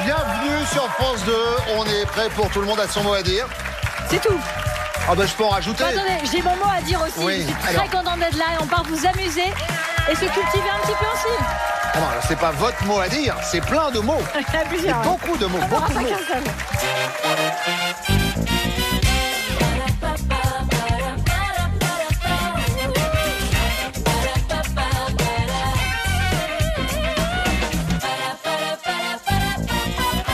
bienvenue sur France 2. On est prêt pour tout le monde à son mot à dire. C'est tout. Ah bah je peux en rajouter. Attendez, j'ai mon mot à dire aussi. Oui, Je suis très contente d'être là et on part vous amuser et se cultiver un petit peu aussi. Ah non, alors c'est pas votre mot à dire, c'est plein de mots. Il y en a plusieurs. C'est beaucoup de mots, beaucoup de mots.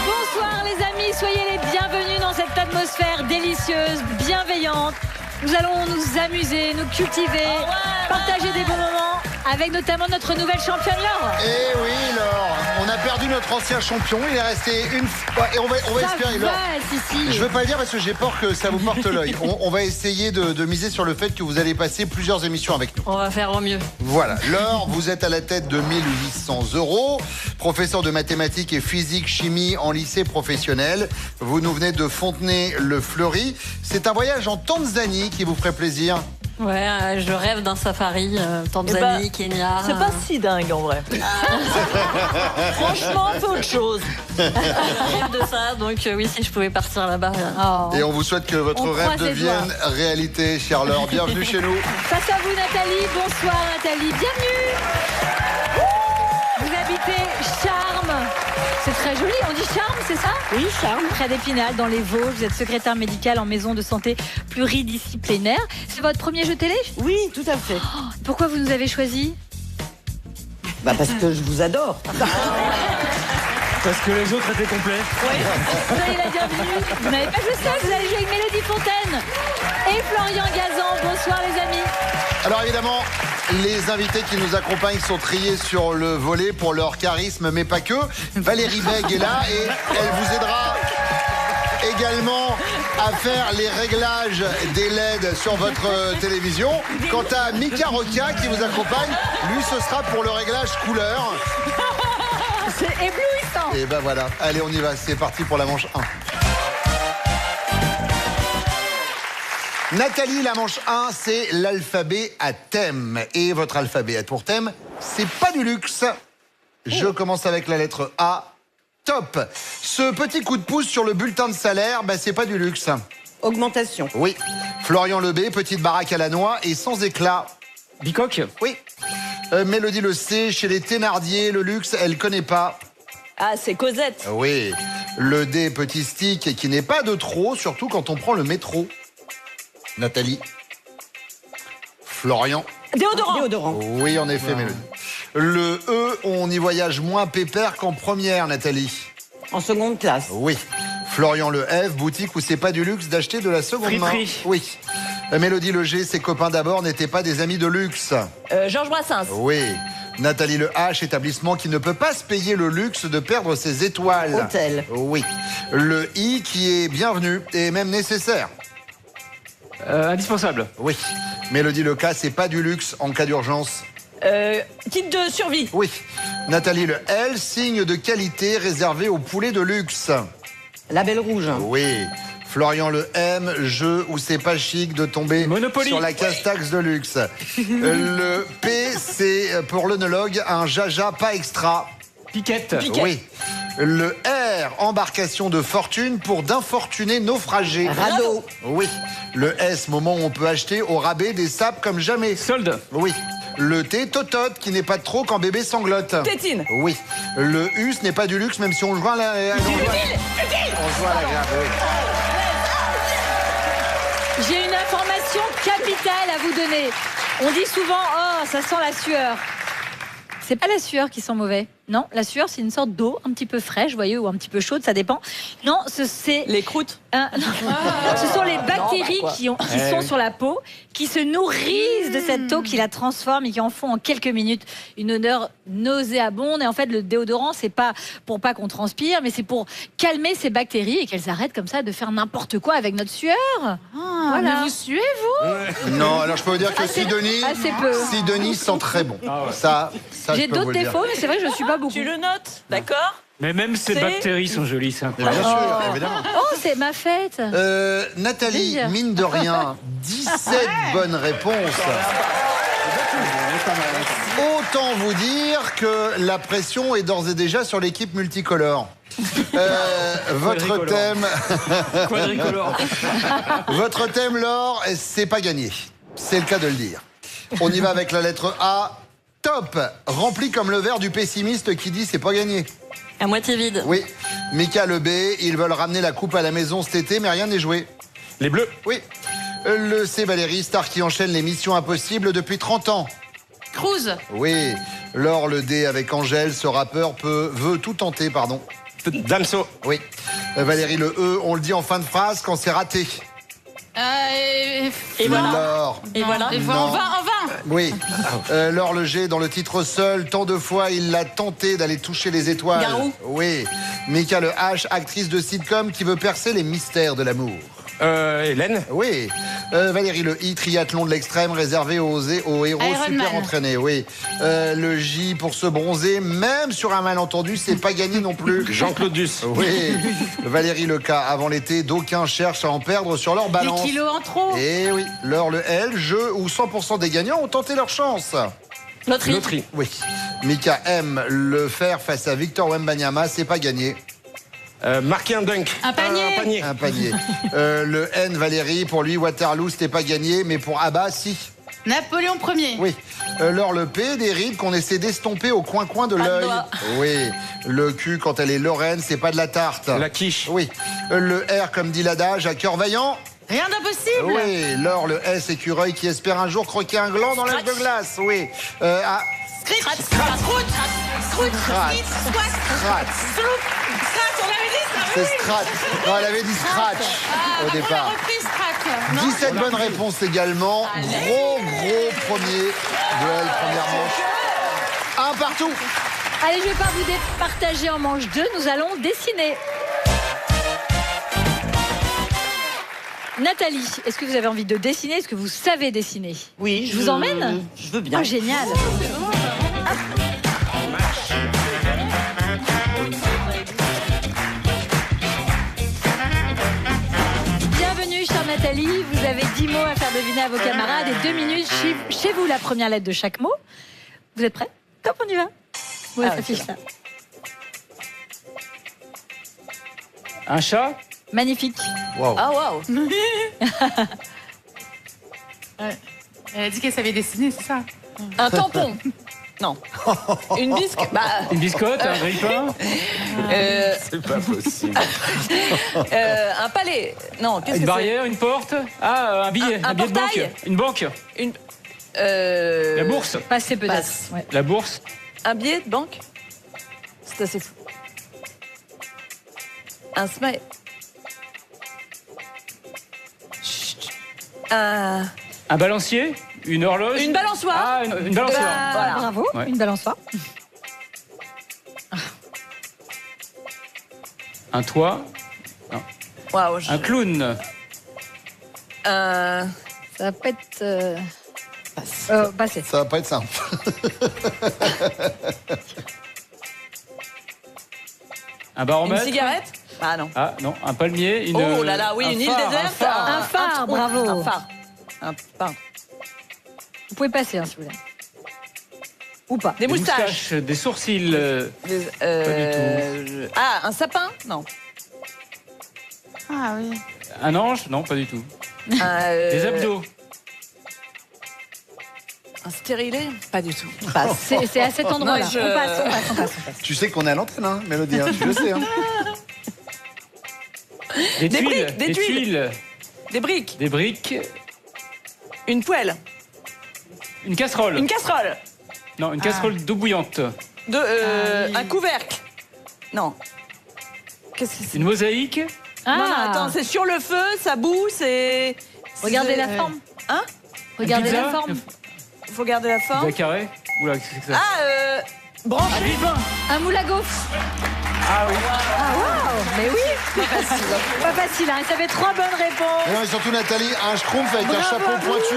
Bonsoir les amis, soyez les bienvenus dans cette atmosphère délicieuse, bienveillante. Nous allons nous amuser, nous cultiver, partager des bons moments avec notamment notre nouvelle championne Laure. Eh oui, Laure, on a perdu notre ancien champion, il est resté une fois. Et on va espérer, Laure. Si. Je veux pas le dire parce que j'ai peur que ça vous porte l'œil. On va essayer de miser sur le fait que vous allez passer plusieurs émissions avec nous. On va faire au mieux. Voilà, Laure, vous êtes à la tête de 1800 €, professeur de mathématiques et physique chimie en lycée professionnel. Vous nous venez de Fontenay-le-Fleury. C'est un voyage en Tanzanie qui vous ferait plaisir. Ouais, je rêve d'un safari, Tanzanie, Kenya. C'est pas si dingue en vrai. Franchement, c'est autre chose. Je rêve de ça, donc oui, si je pouvais partir là-bas. Et on vous souhaite que votre On rêve croise les devienne réalité, chère Laure. Bienvenue chez nous. Face à vous Nathalie, bonsoir Nathalie, bienvenue. Vous habitez Charmes. C'est très joli, on dit Charmes, c'est ça? Oui, Charles. Près d'Épinal, dans les Vosges, vous êtes secrétaire médicale en maison de santé pluridisciplinaire. C'est votre premier jeu télé? Oui, tout à fait. Pourquoi vous nous avez choisi? Parce que je vous adore. Parce que les autres étaient complets. Soyez la bienvenue. Vous n'avez pas joué ça, vous allez jouer avec Mélodie Fontaine et Florian Gazan. Bonsoir les amis. Alors évidemment, les invités qui nous accompagnent sont triés sur le volet pour leur charisme, mais pas que. Valérie Beg est là et elle vous aidera également à faire les réglages des LED sur votre télévision. Quant à Mika Roca qui vous accompagne, lui ce sera pour le réglage couleur. C'est éblouissant. Et ben voilà, allez on y va, c'est parti pour la manche 1. Nathalie, la manche 1, c'est l'alphabet à thème. Et votre alphabet a pour thème, c'est pas du luxe. Je commence avec la lettre A. Top. Ce petit coup de pouce sur le bulletin de salaire, c'est pas du luxe. Augmentation. Oui. Florian Lebé, petite baraque à la noix et sans éclat. Bicoque. Oui. Mélodie le sait, chez les Thénardier, le luxe, elle connaît pas. Ah, c'est Cosette. Oui. Le D, petit stick, qui n'est pas de trop, surtout quand on prend le métro. Nathalie. Florian. Déodorant. Oui, en effet, Mélodie. Le E, on y voyage moins pépère qu'en première, Nathalie. En seconde classe. Oui. Florian le F, boutique où c'est pas du luxe d'acheter de la seconde main. Friterie. Oui. Mélodie le G, ses copains d'abord n'étaient pas des amis de luxe. Georges Brassens. Oui. Nathalie le H, établissement qui ne peut pas se payer le luxe de perdre ses étoiles. Hôtel. Oui. Le I qui est bienvenu et même nécessaire. Indispensable. Oui. Mélodie le K, c'est pas du luxe en cas d'urgence. Kit de survie. Oui. Nathalie le L, signe de qualité réservé aux poulets de luxe. Label rouge. Oui. Florian le M, jeu où c'est pas chic de tomber Monopoly. sur la castaxe de luxe. Le P, c'est pour l'œnologue un jaja pas extra. Piquette. Oui. Le R, embarcation de fortune pour d'infortunés naufragés. Radeau. Oui. Le S, moment où on peut acheter au rabais des sapes comme jamais. Solde. Oui. Le T, totote, qui n'est pas de trop quand bébé sanglote. Tétine. Oui. Le U, ce n'est pas du luxe, même si on joint à la... On joint à la grave, oui. J'ai une information capitale à vous donner. On dit souvent, oh, ça sent la sueur. C'est pas la sueur qui sent mauvais. Non, la sueur, c'est une sorte d'eau un petit peu fraîche, voyez, ou un petit peu chaude, ça dépend. Non, c'est... Les croûtes. Non. Ce sont les bactéries qui sont sur la peau, qui se nourrissent de cette eau, qui la transforment et qui en font en quelques minutes une odeur nauséabonde. Et en fait, le déodorant, c'est pas pour pas qu'on transpire, mais c'est pour calmer ces bactéries et qu'elles arrêtent comme ça de faire n'importe quoi avec notre sueur. Voilà. Mais vous suez, vous? Non, alors je peux vous dire que Sidonie sent très bon. Ça J'ai je peux vous d'autres le dire. défauts, mais c'est vrai que je ne suis pas beaucoup. Tu le notes, d'accord? Mais même ces C'est- bactéries sont jolies, c'est Et incroyable. bien sûr, évidemment. Oh, c'est ma fête. Nathalie, Plaisir. mine de rien, 17 bonnes réponses. Autant vous dire que la pression est d'ores et déjà sur l'équipe multicolore. Votre thème... Quadricolore. Votre thème, Laure, c'est pas gagné. C'est le cas de le dire. On y va avec la lettre A. Top, rempli comme le verre du pessimiste qui dit c'est pas gagné. À moitié vide. Oui. Mika, le B, ils veulent ramener la coupe à la maison cet été, mais rien n'est joué. Les bleus. Oui. Le C, Valérie, star qui enchaîne les missions impossibles depuis 30 ans. Cruz. Oui. Laure, le D, avec Angèle, ce rappeur veut tout tenter, pardon. Damso. Oui. Valérie, le E, on le dit en fin de phrase quand c'est raté. Et voilà. Laure. Et voilà. En Non. vain. Oui. Laure, le G, dans le titre seul, tant de fois il a tenté d'aller toucher les étoiles. Garou. Oui. Mika, le H, actrice de sitcom qui veut percer les mystères de l'amour. Hélène. Oui. Valérie, le I, triathlon de l'extrême réservé aux héros Iron super Man. entraînés. Oui. Le J, pour se bronzer, même sur un malentendu, c'est pas gagné non plus. Jean-Claude Duss. Oui. Valérie, le K, avant l'été, d'aucuns cherchent à en perdre sur leur Des balance. kilos en trop. Et oui. Laure, le L, jeu où 100% des gagnants ont tenté leur chance. Loterie. Oui. Mika M, le faire face à Victor Wembanyama, c'est pas gagné. Marquer un dunk. Un panier. Un panier. Le N, Valérie, pour lui, Waterloo, c'était pas gagné, mais pour Abba, si. Napoléon Ier. Oui. Laure, le P, des rides qu'on essaie d'estomper au coin-coin de Pas de l'œil. doigt. Oui. Le Q, quand elle est Lorraine, c'est pas de la tarte. La quiche. Oui. Le R, comme dit l'adage, à cœur vaillant. Rien d'impossible. Oui. Laure, le S, écureuil qui espère un jour croquer un gland dans l'œuf de glace. Oui. Scratch. C'est Strat. Non, elle avait dit Scratch au départ. Reprise Strat. 17 bonnes réponses également. Gros premier duel, première manche. Un partout. Allez, je vais pas vous départager en manche 2, nous allons dessiner. Nathalie, est-ce que vous avez envie de dessiner? Est-ce que vous savez dessiner? Oui, Je vous emmène? Je veux bien. Oh, génial. Bienvenue, chère Nathalie. Vous avez 10 mots à faire deviner à vos camarades et 2 minutes chez vous la première lettre de chaque mot. Vous êtes prêts? Top, on y va. Ouais, ça fiche ça. Un chat. Magnifique. Wow. Ah, waouh. Elle a dit qu'elle savait dessiner, c'est ça? Un tampon. Non. Une bisque. Bah, Une biscotte. Un grille-pain. C'est pas possible. un palais. Non, qu'est-ce que Une c'est? barrière. Une porte. Ah, un billet. Un billet de banque. portail. Une banque. Une. La bourse. Passez peut-être. Passe. Ouais. La bourse. Un billet de banque. C'est assez fou. Un smile. Chut. Un. Un balancier. Une horloge. Une balançoire. Ah, une balançoire. Voilà. Bravo, Ouais. une balançoire. Un toit. Waouh. Un clown. Un. Ça va pas être... passé. Ça va pas être simple. Un Une baromètre. cigarette. Ah non. Ah non, un palmier. Une, Oh là là, oui, un une île phare, déserte. un phare. Un phare, trou, bravo. Un phare. Un phare. Vous pouvez passer, hein, si vous voulez. Ou pas. Des moustaches. Des sourcils. Des- Pas Ah, un sapin. Non. Ah oui. Un ange. Non, pas du tout. Des Des abdos. Un stérilet. Pas du tout. C'est à cet endroit-là. Non, je- On passe. Tu sais qu'on est à l'antenne, hein, Mélodie, hein, tu le sais. Hein. Des Des tuiles. briques, des tuiles. Des briques. Des briques. Une poêle. Une casserole. Une casserole. Non, une casserole d'eau bouillante. De, oui. Un couvercle. Non. Qu'est-ce que c'est? Une mosaïque. Ah, Non, non, attends, c'est sur le feu, ça boue, c'est. regardez la c'est- forme. Hein? Regardez Une la pizza. forme. Faut garder la forme. Pizza carré. Oula, qu'est-ce que c'est que ça? Ah, branché. Un moule à gaufre. Ah oui. Ah, waouh. Mais oui. Pas facile, hein. Ça fait 3 bonnes réponses. Et non, et surtout, Nathalie, un schtroumpf avec un Bravo chapeau à vous. pointu.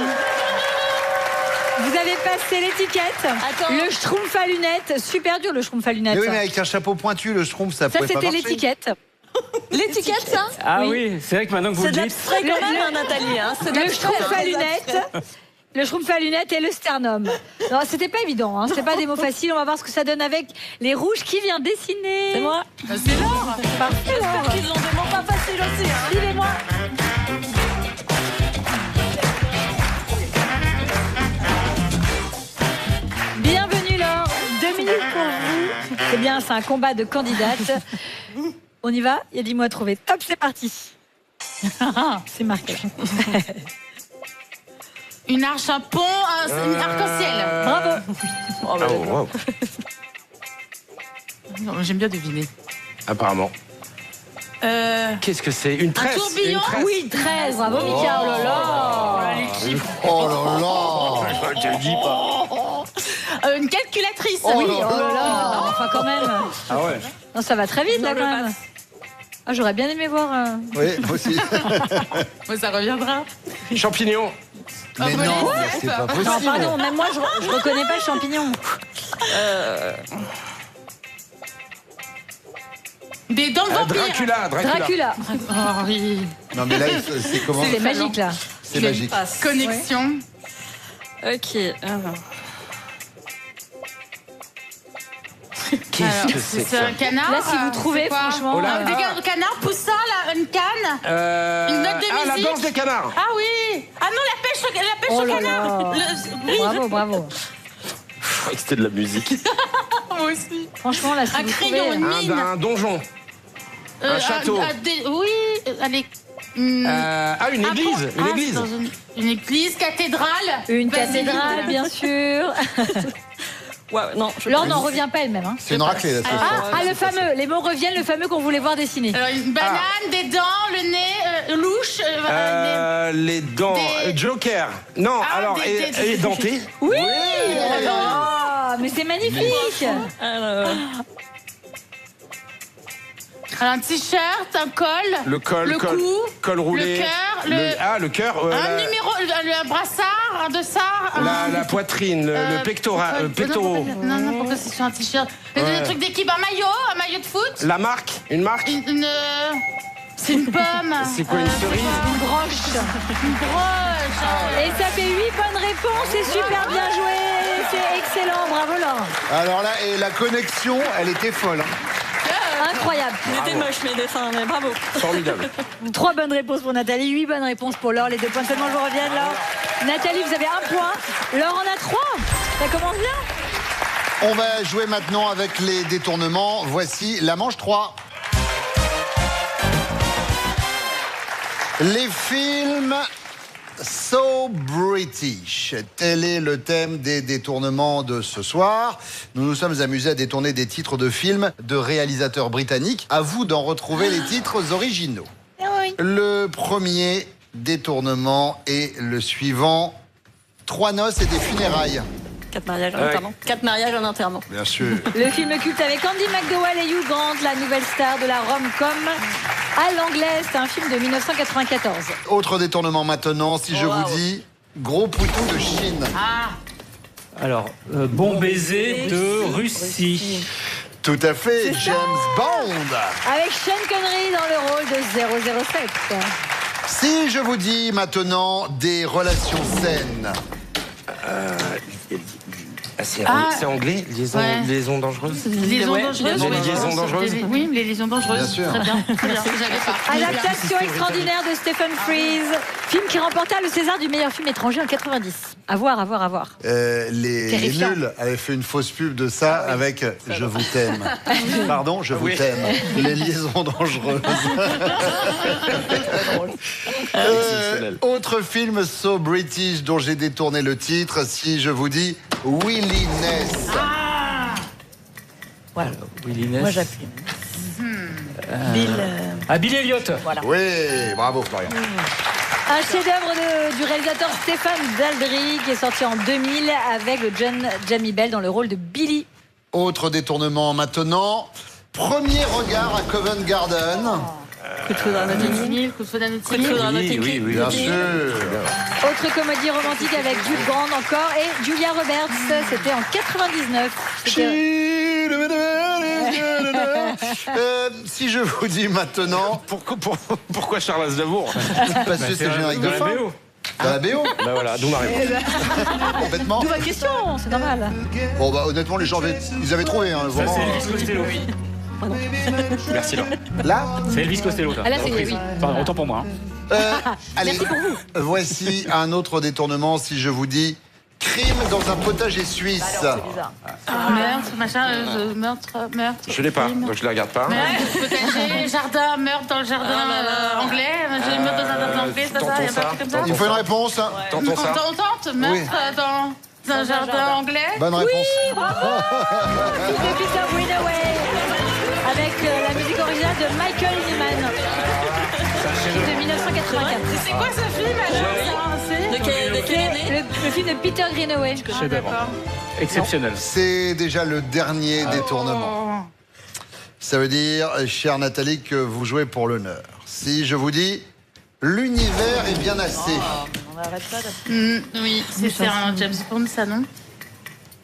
Vous avez passé l'étiquette. Attends. Le schtroumpf à lunettes. Super dur, le schtroumpf à lunettes. Mais oui, mais avec un chapeau pointu, le schtroumpf, ça Ça, pouvait pas c'était marcher. l'étiquette. L'étiquette, ça? Ah oui, c'est vrai que maintenant que vous C'est le de dites. l'abstrait quand même, hein, Nathalie. Hein. C'est de Le l'abstrait, schtroumpf hein. à lunettes. le schtroumpf à lunettes et le sternum. Non, c'était pas évident, hein. C'est pas des mots faciles. On va voir ce que ça donne avec les rouges qui vient dessiner. C'est moi. C'est Laure. Parfait, Laure. J'espère qu'ils ont des mots pas faciles aussi. Hein. Suivez-moi. Bienvenue Laure, 2 minutes pour vous. C'est bien, c'est un combat de candidates. On y va, il y a 10 mots à trouver. Top, c'est parti. C'est marqué. Une arche, un pont, un arc-en-ciel. Bravo. Wow. Non, j'aime bien deviner. Apparemment. Qu'est-ce que c'est? Une tresse? tourbillon? Une tresse. Oui, 13, bravo Mika, oh là là. Oh là là. Je te le dis pas. Une calculatrice. Oui, oh là là. Enfin quand même. Ah ouais. Non, ça va très vite là quand même. Ah, j'aurais bien aimé voir. Oui, moi aussi. Ouais, ça reviendra. Champignon. Mais volée, non, c'est c'est pas Non, possible. pardon, même moi je reconnais pas le champignon. Des dents de vampire. Dracula. Dracula. Oh oui. Non, mais là, c'est comment? C'est magique là. C'est magique. Connexion. Ok, alors. Qu'est-ce que c'est que C'est ça? un canard. Là, si vous c'est trouvez, quoi franchement. Oh là. Des canards poussant, là, une canne. Une note de la musique. danse des canards. Ah oui. Ah non, la pêche Oh au là canard. là. Oui, Bravo, bravo. Je croyais que c'était de la musique. moi aussi. Franchement, là, si Un vous crayon, trouvez. une mine. Un donjon. Un château. Oui, allez. Une Un église. pont. Une Ah, église. c'est dans une église, cathédrale. Une Basilique. cathédrale, bien sûr. Ouais, non, je Laure n'en revient pas elle-même. Hein. C'est une raclée, là, ce soir. Ah, le fameux. Les mots reviennent, le fameux qu'on voulait voir dessiner. Alors, une banane, des dents, le nez, louche. Les dents. Des- Joker. Non, Ah, alors, des- et denté. Oui, oh, mais c'est magnifique. Alors, Alors, un t-shirt, un col. Le col, Le col, cou, col roulé. le cœur, le cœur. un numéro, un brassard, un dossard. La poitrine, le pectoral, pectoraux. Non, pourquoi c'est sur un t-shirt? Un truc d'équipe, un maillot de foot. La marque. Une marque. C'est une pomme. C'est quoi, une cerise? Une broche. Une broche. Et ça fait 8 bonnes réponses. C'est super bien joué. C'est excellent. Bravo Laure. Alors là, et la connexion, elle était folle. Hein. Incroyable. ils étaient moches mes dessins, mais bravo. Formidable. 3 bonnes réponses pour Nathalie, 8 bonnes réponses pour Laure. Les 2 points seulement vous reviennent, Laure. Nathalie, vous avez 1 point. Laure en a 3. Ça commence bien. On va jouer maintenant avec les détournements. Voici la manche 3. Les films So British. Tel est le thème des détournements de ce soir. Nous nous sommes amusés à détourner des titres de films de réalisateurs britanniques. À vous d'en retrouver les titres originaux. Le premier détournement est le suivant. 3 noces et des funérailles. 4 mariages en enterrement. 4 mariages en enterrement. Bien sûr. Le film culte avec Andy McDowell et Hugh Grant, la nouvelle star de la rom-com à l'anglaise. C'est un film de 1994. Autre détournement maintenant, si je vous dis gros poutou de Chine. Alors, Bon baiser de Russie. Tout à fait, James Bond. Avec Sean Connery dans le rôle de 007. Si je vous dis maintenant des relations saines. c'est anglais, Ouais. liaison dangereuse. Liaison Ouais, dangereuse. les liaisons dangereuses. Oui, les liaisons dangereuses. Bien sûr. Très bien. Très bien. J'avais pas. Adaptation extraordinaire de Stephen Frears. Film qui remporta le César du meilleur film étranger en 90. À voir, à voir, à voir. Les Terrifiant. nuls avaient fait une fausse pub de ça avec Je vous t'aime. Pardon, je vous t'aime. Les liaisons dangereuses. Autre film So British dont j'ai détourné le titre. Si je vous dis Willy Ness. Voilà. Willy Ness. Moi j'appuie. Bill Elliott. Voilà. Oui, bravo Florian. Un chef-d'œuvre du réalisateur Stéphane Daldry qui est sorti en 2000 avec le jeune Jamie Bell dans le rôle de Billy. Autre détournement maintenant. Premier regard à Covent Garden. Coup de foudre à Notting Hill. Coup de foudre à notre Coup de foudre à Notting Hill. Bien sûr. Autre comédie romantique avec Hugh Grant encore et Julia Roberts. C'était en 99. Si je vous dis maintenant, Pourquoi Charles Aznavour? parce que c'est le générique de Dans la fin. BO. Dans la BO. Bah voilà, d'où ma réponse. Complètement. D'où ma question, c'est normal. Bon, bah, honnêtement, les gens ils avaient trouvé. Hein, Ça, vraiment. c'est Elvis Costello. Merci Laure. Là, C'est Elvis Costello, ça. Ah, là, c'est Reprise. oui. Pardon, autant pour moi. allez, Merci pour vous. voici un autre détournement si je vous dis crime dans un potager suisse. Meurtre, machin, meurtre. Je l'ai pas, donc je la regarde pas. Meurtre, potager, jardin, meurtre dans le jardin anglais. J'ai meurtre dans un jardin anglais, c'est ça, il y a pas de truc comme ça. Il faut une réponse. Tentons ça. On tente, meurtre dans un jardin anglais. Bonne réponse. De Peter Greenaway avec la musique originale de Michael Nyman de 1984. C'est quoi ce film alors? De quelle année? Le film de Peter Greenaway. Chef-d'œuvre. Exceptionnel. C'est déjà le dernier détournement. Ça veut dire, chère Nathalie, que vous jouez pour l'honneur. Si je vous dis l'univers est bien assez. Oui, c'est un James Bond, ça, non?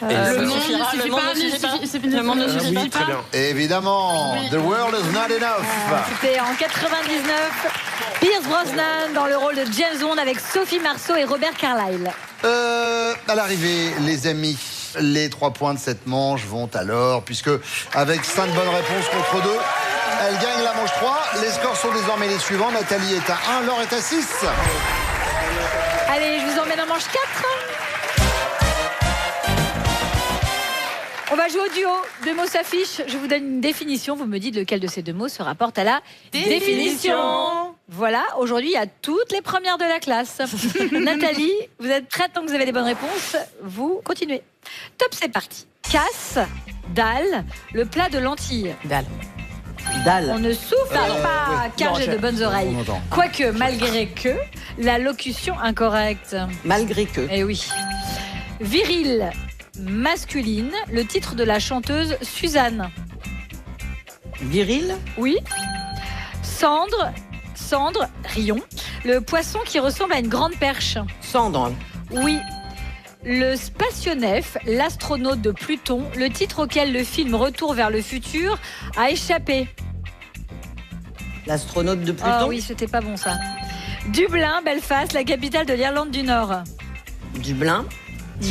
Le monde suffira, ne le suffit monde pas, ne suffit pas. ne suffit Le monde ne pas. suffit Oui, pas. très bien. Évidemment, The World is not enough. C'était en 99. Pierce Brosnan dans le rôle de James Bond avec Sophie Marceau et Robert Carlyle. À l'arrivée, les amis, les 3 points de cette manche vont alors, puisque avec 5 bonnes réponses contre 2, elle gagne la manche 3. Les scores sont désormais les suivants. Nathalie est à 1, Laure est à 6. Allez, je vous emmène en manche 4. On va jouer au duo. 2 mots s'affichent. Je vous donne une définition. Vous me dites lequel de ces 2 mots se rapporte à la définition. Voilà, aujourd'hui, il y a toutes les premières de la classe. Nathalie, vous êtes prête tant que vous avez les bonnes réponses? Vous continuez. Top, c'est parti. Casse, dalle, le plat de lentilles. Dalle. On ne souffle pas, car j'ai de bonnes oreilles. On entend. Quoique, malgré que, la locution incorrecte. Malgré que. Eh oui. Viril, masculine, le titre de la chanteuse Suzanne. Viril. Oui. Cendre, Rion, le poisson qui ressemble à une grande perche. Cendre. Oui. Le spationef, l'astronaute de Pluton, le titre auquel le film Retour vers le futur a échappé. L'astronaute de Pluton. Ah oui, c'était pas bon ça. Dublin, Belfast, la capitale de l'Irlande du Nord. Dublin.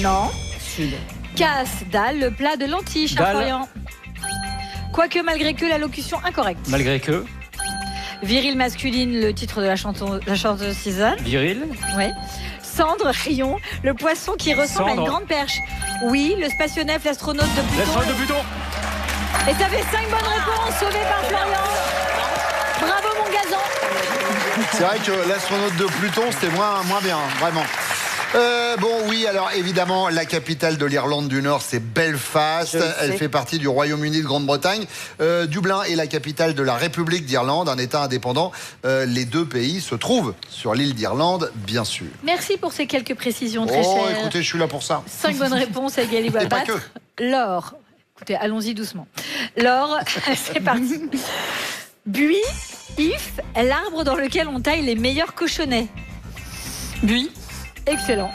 Non. Sud. Casse, dalle, le plat de lentilles, cher Dalle. Florian. Quoique, malgré que, la locution incorrecte. Malgré que. Viril masculine, le titre de la chanteuse Suzanne. Viril. Oui. Cendre, Rion, le poisson qui ressemble à une Cendre. grande perche. Oui, le spationef, l'astronaute de Pluton. L'astronaute de Pluton. Et ça fait 5 bonnes réponses sauvées par Florian. Bravo mon gazon. C'est vrai que l'astronaute de Pluton, c'était moins bien, vraiment. Bon, oui, alors évidemment, la capitale de l'Irlande du Nord, c'est Belfast. Elle fait partie du Royaume-Uni de Grande-Bretagne. Dublin est la capitale de la République d'Irlande, un État indépendant. Les 2 pays se trouvent sur l'île d'Irlande, bien sûr. Merci pour ces quelques précisions très Oh, chères. écoutez, je suis là pour ça. 5 bonnes réponses à égalité à Et pas battre. Laure. Écoutez, allons-y doucement. Laure, c'est parti. Buis, if, l'arbre dans lequel on taille les meilleurs cochonnets. Buis. Excellent.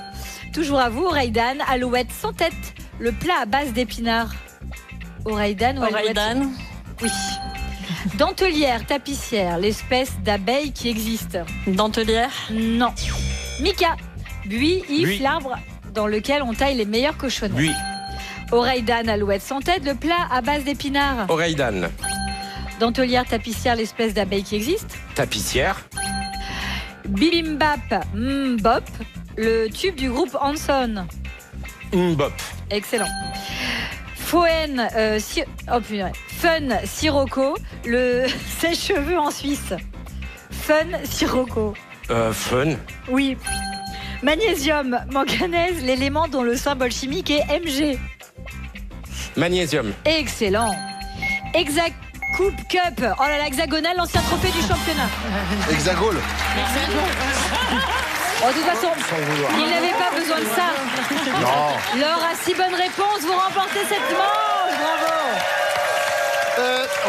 Toujours à vous, oreille d'âne, alouette sans tête, le plat à base d'épinards. Oreille d'âne ou Oreille alouette? d'âne. Oui. Dentelière, tapissière, l'espèce d'abeille qui existe. Dentelière. Non. Mika, buis, if, Buis. l'arbre dans lequel on taille les meilleurs cochonnets. Buis. Oreille d'âne, alouette sans tête, le plat à base d'épinards. Oreille d'âne. Dentelière, tapissière, l'espèce d'abeille qui existe. Tapissière. Bibimbap, bop, le tube du groupe Hanson. Mbop. Excellent. Fun, Sirocco, le sèche-cheveux en Suisse. Fun, Sirocco. Fun. Oui. Magnésium, manganèse, l'élément dont le symbole chimique est Mg. Magnésium. Excellent. Exact. Coupe Cup. Oh là là, hexagonal, l'ancien trophée du championnat. Hexagone. Oh, de toute façon, Sans vouloir. il n'avait pas besoin de ça. Non. Laure a 6 bonnes réponses. Vous remportez cette manche. Bravo.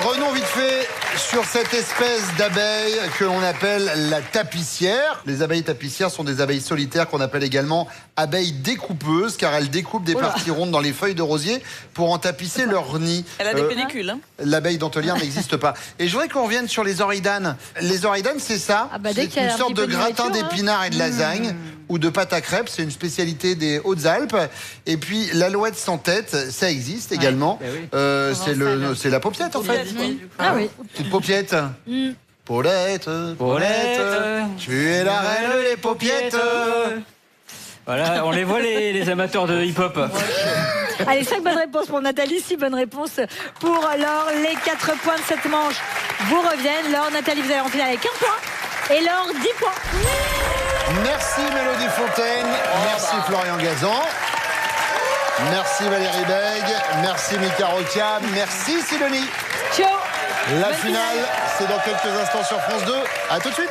Revenons vite fait sur cette espèce d'abeille que l'on appelle la tapissière. Les abeilles tapissières sont des abeilles solitaires qu'on appelle également abeilles découpeuses, car elles découpent des parties rondes dans les feuilles de rosier pour en tapisser leur nid. Elle a des pellicules. Hein. L'abeille dentelière n'existe pas. Et je voudrais qu'on revienne sur les oreilles-d'âne. Les oreilles-d'âne, c'est ça. C'est une sorte de gratin d'épinards et de lasagne. Ou de pâte à crêpes, c'est une spécialité des Hautes-Alpes. Et puis l'alouette sans tête, ça existe également. C'est la paupiette en fait. Ah oui. Petite paupiette. Paulette, Paulette, tu es la reine des paupiettes. Voilà, on les voit les amateurs de hip-hop. Allez, 5 bonnes réponses pour Nathalie, 6 bonnes réponses pour Laure. Les 4 points de cette manche vous reviennent. Laure, Nathalie, vous allez en finale avec 1 point. Et Laure, 10 points. Merci Mélodie Fontaine, merci Florian Gazan, merci Valérie Bègue, merci Mika Rokia, merci Sidonie. Ciao. La finale, c'est dans quelques instants sur France 2. À tout de suite.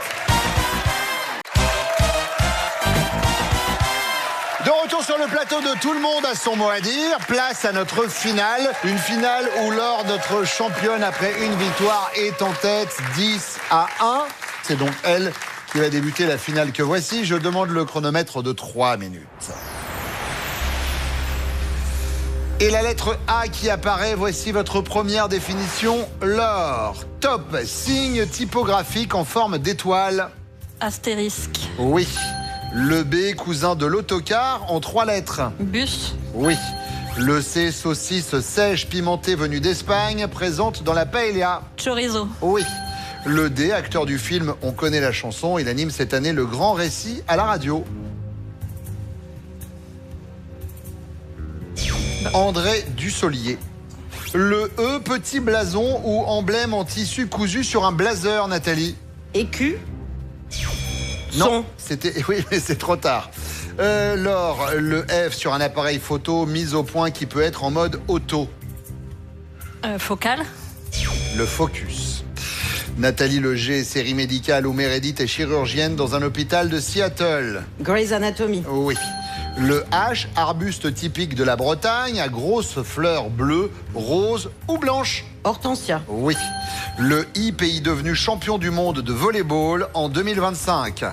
De retour sur le plateau de Tout le monde a son mot à dire. Place à notre finale. Une finale où Laure, notre championne, après une victoire, est en tête 10-1. C'est donc elle qui va débuter la finale que voici. Je demande le chronomètre de 3 minutes. Et la lettre A qui apparaît, voici votre première définition. Laure, top, signe typographique en forme d'étoile. Astérisque. Oui. Le B, cousin de l'autocar, en 3 lettres. Bus. Oui. Le C, saucisse sèche pimentée venue d'Espagne, présente dans la paella. Chorizo. Oui. Le D, acteur du film On connaît la chanson, il anime cette année le grand récit à la radio. André Dussolier. Le E, petit blason ou emblème en tissu cousu sur un blazer, Nathalie. Écu. Non, c'était... Oui, mais c'est trop tard. Laure, le F sur un appareil photo mis au point qui peut être en mode auto. Focal. Le focus. Nathalie, le G, série médicale où Meredith est chirurgienne dans un hôpital de Seattle. Grey's Anatomy. Oui. Le H, arbuste typique de la Bretagne, à grosses fleurs bleues, roses ou blanches. Hortensia. Oui. Le I, pays devenu champion du monde de volleyball en 2025.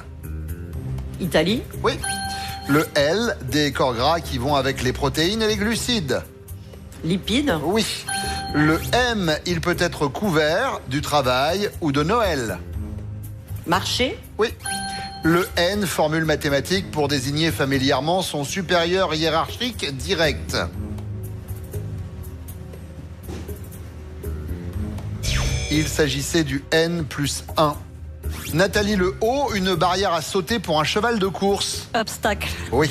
Italie. Oui. Le L, des corps gras qui vont avec les protéines et les glucides. Lipides. Oui. Le M, il peut être couvert du travail ou de Noël. Marché. Oui. Le N, formule mathématique pour désigner familièrement son supérieur hiérarchique direct. Il s'agissait du N plus 1. Nathalie, le O, une barrière à sauter pour un cheval de course. Obstacle. Oui.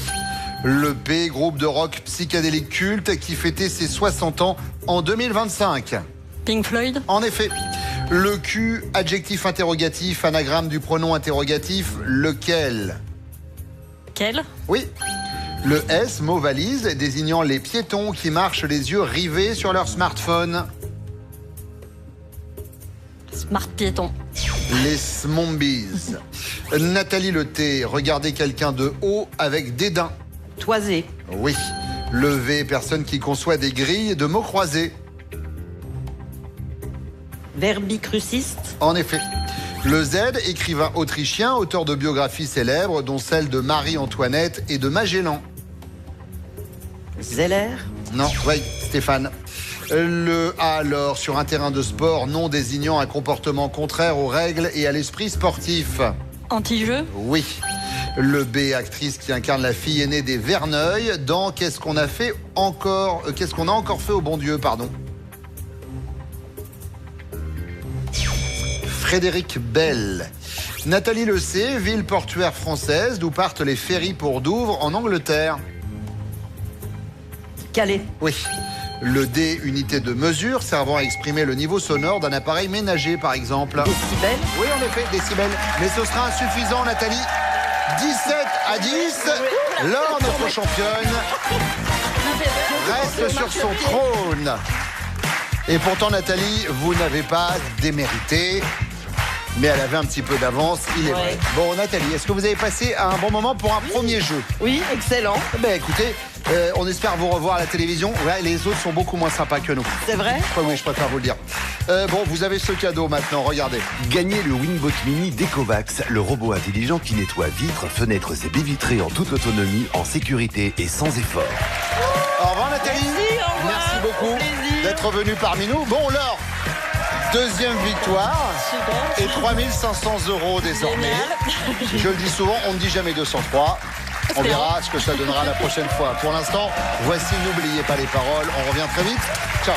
Le P, groupe de rock psychédélique culte qui fêtait ses 60 ans en 2025. Pink Floyd. En effet. Le Q, adjectif interrogatif, anagramme du pronom interrogatif, lequel? Quel. Oui. Le S, mot valise, désignant les piétons qui marchent les yeux rivés sur leur smartphone. Smart piéton. Les smombies. Nathalie, le T, regarder quelqu'un de haut avec dédain. Toisé. Oui. Le V, personne qui conçoit des grilles de mots croisés. Verbicruciste. En effet. Le Z, écrivain autrichien, auteur de biographies célèbres, dont celle de Marie-Antoinette et de Magellan. Zeller. Non, oui, Stéphane. Le A, alors, sur un terrain de sport, nom désignant un comportement contraire aux règles et à l'esprit sportif. Anti-jeu. Oui. Le B, actrice qui incarne la fille aînée des Verneuil dans Qu'est-ce qu'on a encore fait au bon Dieu, pardon. Frédéric Bell. Nathalie, le C, ville portuaire française d'où partent les ferries pour Douvres en Angleterre. Calais. Oui. Le D, unité de mesure servant à exprimer le niveau sonore d'un appareil ménager, par exemple. Décibel. Oui, en effet, décibel. Mais ce sera insuffisant, Nathalie. 17-10. Laure, notre championne, reste sur son trône. Et pourtant, Nathalie, vous n'avez pas démérité. Mais elle avait un petit peu d'avance, il est vrai. Bon, Nathalie, est-ce que vous avez passé un bon moment pour un premier jeu? Oui, excellent. Ben écoutez, on espère vous revoir à la télévision. Ouais, les autres sont beaucoup moins sympas que nous. C'est vrai? Oui, je préfère vous le dire. Bon, vous avez ce cadeau maintenant, regardez. Gagnez le Winbot Mini d'Ecovacs, le robot intelligent qui nettoie vitres, fenêtres et baies vitrées en toute autonomie, en sécurité et sans effort. Au revoir Nathalie. Merci beaucoup d'être venue parmi nous. Bon, Laure, deuxième victoire et 3 500 € désormais. Je le dis souvent, on ne dit jamais 203. On verra ce que ça donnera la prochaine fois. Pour l'instant, voici N'oubliez pas les paroles. On revient très vite. Ciao.